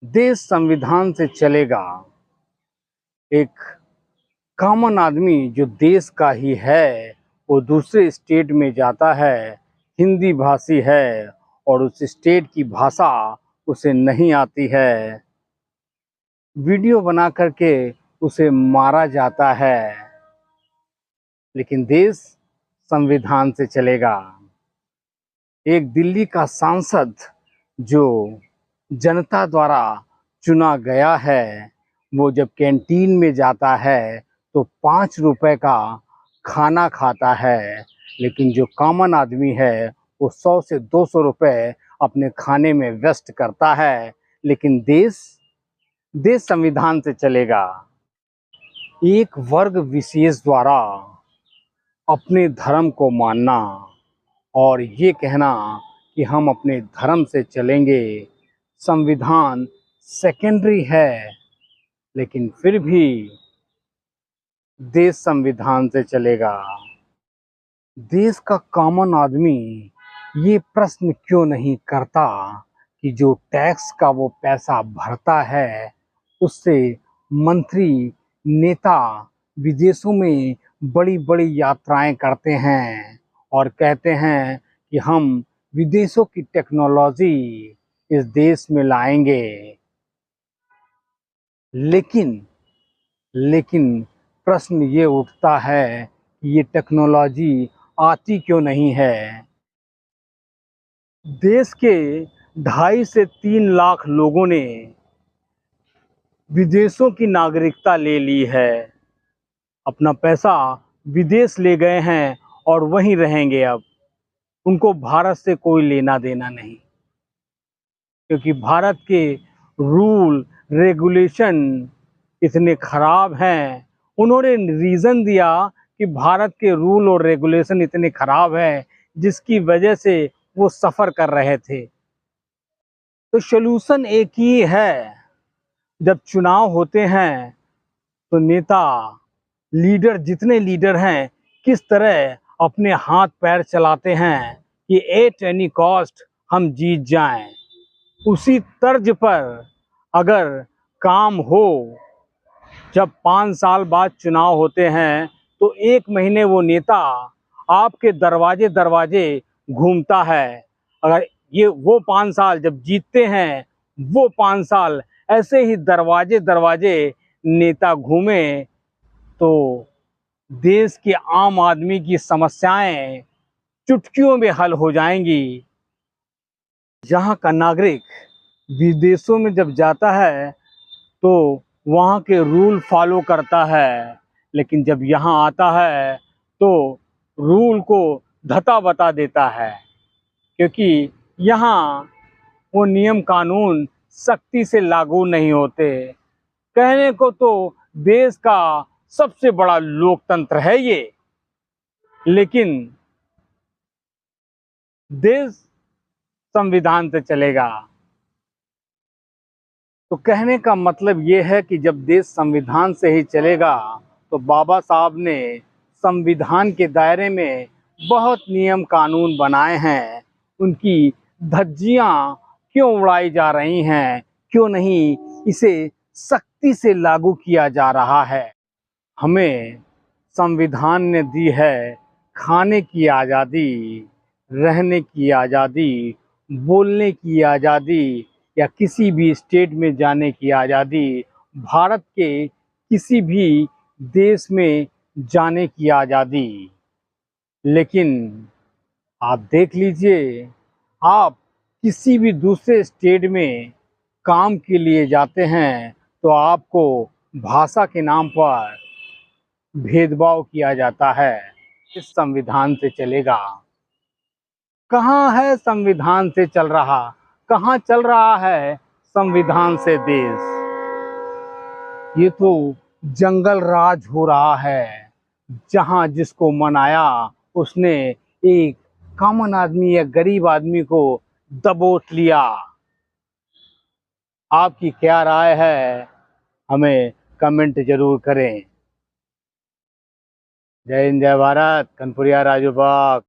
देश संविधान से चलेगा। एक कॉमन आदमी जो देश का ही है वो दूसरे स्टेट में जाता है, हिंदी भाषी है और उस स्टेट की भाषा उसे नहीं आती है, वीडियो बना करके उसे मारा जाता है। लेकिन देश संविधान से चलेगा। एक दिल्ली का सांसद जो जनता द्वारा चुना गया है, वो जब कैंटीन में जाता है तो 5 रुपए का खाना खाता है। लेकिन जो कॉमन आदमी है वो 100 से 200 रुपए अपने खाने में वेस्ट करता है। लेकिन देश देश संविधान से चलेगा। एक वर्ग विशेष द्वारा अपने धर्म को मानना और ये कहना कि हम अपने धर्म से चलेंगे, संविधान सेकेंडरी है। लेकिन फिर भी देश संविधान से चलेगा। देश का कॉमन आदमी ये प्रश्न क्यों नहीं करता कि जो टैक्स का वो पैसा भरता है उससे मंत्री नेता विदेशों में बड़ी बड़ी यात्राएं करते हैं और कहते हैं कि हम विदेशों की टेक्नोलॉजी इस देश में लाएंगे। लेकिन लेकिन प्रश्न ये उठता है कि ये टेक्नोलॉजी आती क्यों नहीं है। देश के 2.5 से 3 लाख लोगों ने विदेशों की नागरिकता ले ली है, अपना पैसा विदेश ले गए हैं और वहीं रहेंगे। अब उनको भारत से कोई लेना देना नहीं, क्योंकि भारत के रूल रेगुलेशन इतने खराब हैं। उन्होंने रीज़न दिया कि भारत के रूल और रेगुलेशन इतने खराब हैं जिसकी वजह से वो सफ़र कर रहे थे। तो सॉल्यूशन एक ही है। जब चुनाव होते हैं तो नेता लीडर जितने लीडर हैं किस तरह अपने हाथ पैर चलाते हैं कि एट एनी कॉस्ट हम जीत जाएं। उसी तर्ज पर अगर काम हो, जब 5 साल बाद चुनाव होते हैं तो 1 महीने वो नेता आपके दरवाजे दरवाजे घूमता है। अगर ये वो 5 साल जब जीतते हैं, वो 5 साल ऐसे ही दरवाजे दरवाजे नेता घूमे तो देश के आम आदमी की समस्याएं चुटकियों में हल हो जाएंगी। यहाँ का नागरिक विदेशों में जब जाता है तो वहाँ के रूल फॉलो करता है, लेकिन जब यहाँ आता है तो रूल को धता बता देता है, क्योंकि यहाँ वो नियम कानून सख्ती से लागू नहीं होते। कहने को तो देश का सबसे बड़ा लोकतंत्र है ये, लेकिन देश संविधान से चलेगा। तो कहने का मतलब ये है कि जब देश संविधान से ही चलेगा तो बाबा साहब ने संविधान के दायरे में बहुत नियम कानून बनाए हैं। उनकी धज्जियां क्यों उड़ाई जा रही हैं, क्यों नहीं इसे सख्ती से लागू किया जा रहा है। हमें संविधान ने दी है खाने की आज़ादी, रहने की आज़ादी, बोलने की आज़ादी या किसी भी स्टेट में जाने की आज़ादी, भारत के किसी भी देश में जाने की आज़ादी। लेकिन आप देख लीजिए, आप किसी भी दूसरे स्टेट में काम के लिए जाते हैं तो आपको भाषा के नाम पर भेदभाव किया जाता है। इस संविधान से चलेगा। कहाँ है संविधान से चल रहा, कहाँ चल रहा है संविधान से देश। ये तो जंगल राज हो रहा है, जहाँ जिसको मनाया उसने एक कॉमन आदमी या गरीब आदमी को दबोच लिया। आपकी क्या राय है, हमें कमेंट जरूर करें। जय हिंद, जय भारत, कनपुरिया राजू बाग।